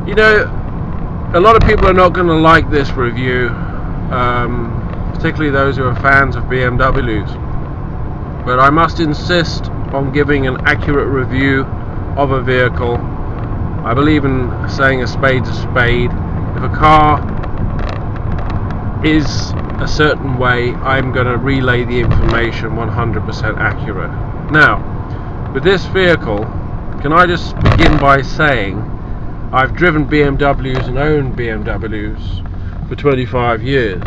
You know, a lot of people are not going to like this review, particularly those who are fans of BMWs, but I must insist on giving an accurate review of a vehicle. I believe in saying a spade's a spade. If a car is a certain way, I'm going to relay the information 100% accurate. Now, with this vehicle, can I just begin by saying I've driven BMWs and owned BMWs for 25 years.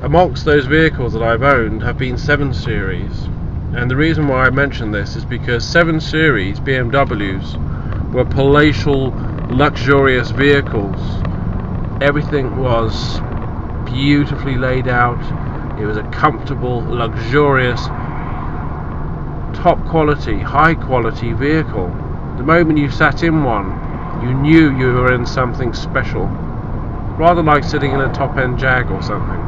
Amongst those vehicles that I've owned have been 7 Series, and the reason why I mention this is because 7 Series BMWs were palatial, luxurious vehicles. Everything was beautifully laid out. It was a comfortable, luxurious, top quality, high quality vehicle. The moment you sat in one, you knew you were in something special, rather like sitting in a top-end Jag or something.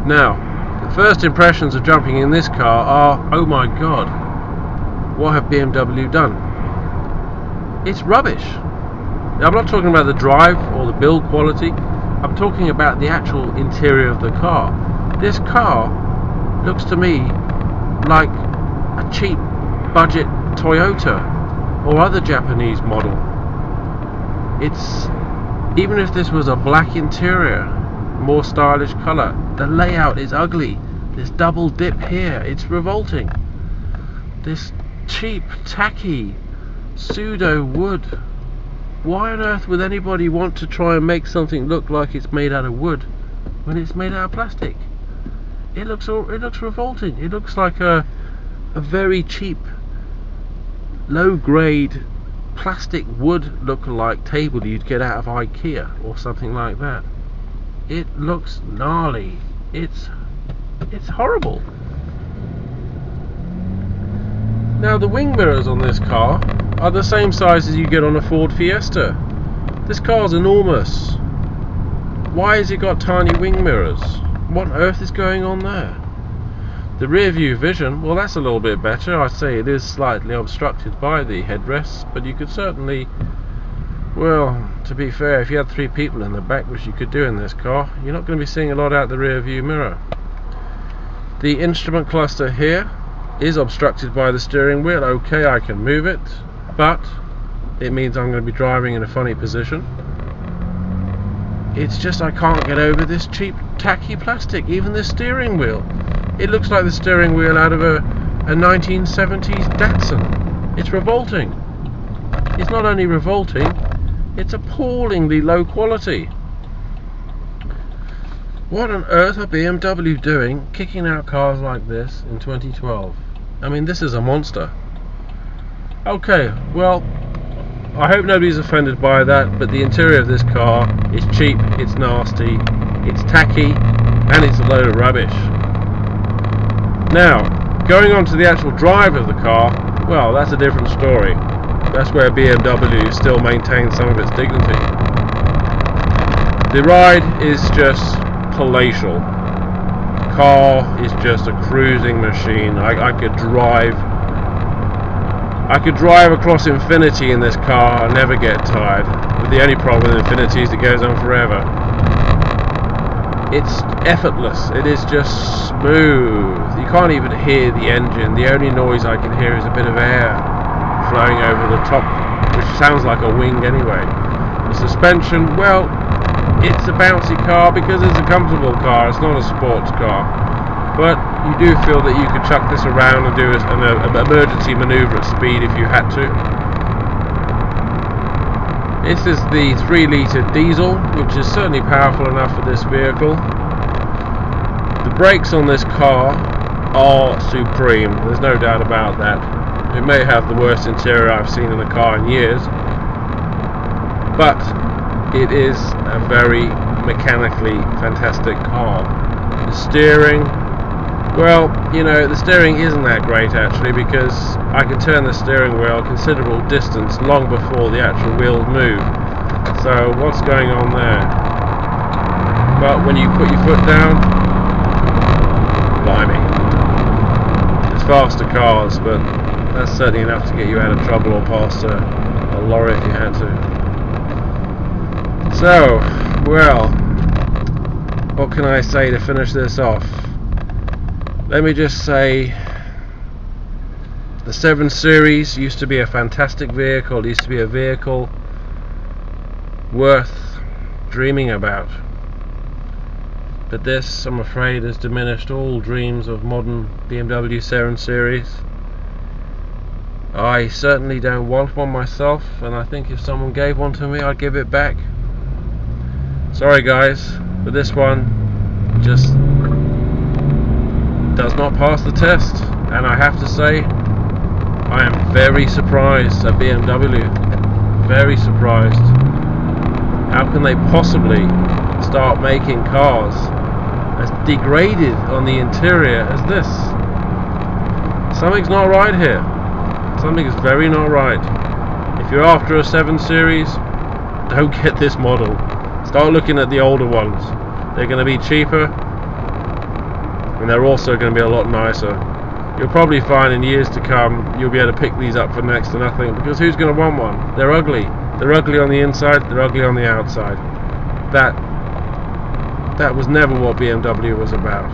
Now, the first impressions of jumping in this car are, oh my god, what have BMW done? It's rubbish. Now, I'm not talking about the drive or the build quality, I'm talking about the actual interior of the car. This car looks to me like a cheap budget Toyota or other Japanese model. It's, even if this was a black interior, more stylish colour, the layout is ugly. This double dip here, it's revolting. This cheap, tacky, pseudo wood. Why on earth would anybody want to try and make something look like it's made out of wood when it's made out of plastic? It looks revolting. It looks like a very cheap, low-grade plastic wood look-alike table you'd get out of IKEA or something like that. It looks gnarly. It's horrible. Now, the wing mirrors on this car are the same size as you get on a Ford Fiesta. This car's enormous. Why has it got tiny wing mirrors? What on earth is going on there? The Rearview Vision, well, that's a little bit better. I'd say it is slightly obstructed by the headrests, but you could certainly, well, to be fair, if you had 3 people in the back, which you could do in this car, you're not going to be seeing a lot out the rear view mirror. The instrument cluster here is obstructed by the steering wheel. Okay, I can move it, but it means I'm going to be driving in a funny position. It's just I can't get over this cheap, tacky plastic. Even the steering wheel, it looks like the steering wheel out of a 1970s Datsun. It's revolting. It's not only revolting, it's appallingly low quality. What on earth are BMW doing kicking out cars like this in 2012? I mean, this is a monster. Okay, well, I hope nobody's offended by that, but the interior of this car is cheap, it's nasty, it's tacky, and it's a load of rubbish. Now, going on to the actual drive of the car, well, that's a different story. That's where BMW still maintains some of its dignity. The ride is just palatial. The car is just a cruising machine. I could drive across infinity in this car and never get tired. But the only problem with infinity is it goes on forever. It's effortless. It is just smooth. You can't even hear the engine. The only noise I can hear is a bit of air flowing over the top, which sounds like a wing anyway. The suspension, well, it's a bouncy car because it's a comfortable car. It's not a sports car. But you do feel that you could chuck this around and do an emergency maneuver at speed if you had to. This is the 3-litre diesel, which is certainly powerful enough for this vehicle. The brakes on this car are supreme, there's no doubt about that. It may have the worst interior I've seen in a car in years, but it is a very mechanically fantastic car. The steering, well, you know, the steering isn't that great actually, because I can turn the steering wheel a considerable distance long before the actual wheels move. So what's going on there? But when you put your foot down, blimey, it's faster cars, but that's certainly enough to get you out of trouble or past a lower it if you had to. So, well, what can I say to finish this off? Let me just say, the 7 Series used to be a fantastic vehicle. It used to be a vehicle worth dreaming about. But this, I'm afraid, has diminished all dreams of modern BMW 7 Series. I certainly don't want one myself, and I think if someone gave one to me, I'd give it back. Sorry guys, but this one just does not pass the test, and I have to say, I am very surprised at BMW. Very surprised. How can they possibly start making cars as degraded on the interior as this? Something's not right here. Something is very not right. If you're after a 7 Series, don't get this model. Start looking at the older ones. They're going to be cheaper, and they're also going to be a lot nicer. You'll probably find in years to come you'll be able to pick these up for next to nothing, because who's going to want one? They're ugly. They're ugly on the inside, they're ugly on the outside. That was never what BMW was about.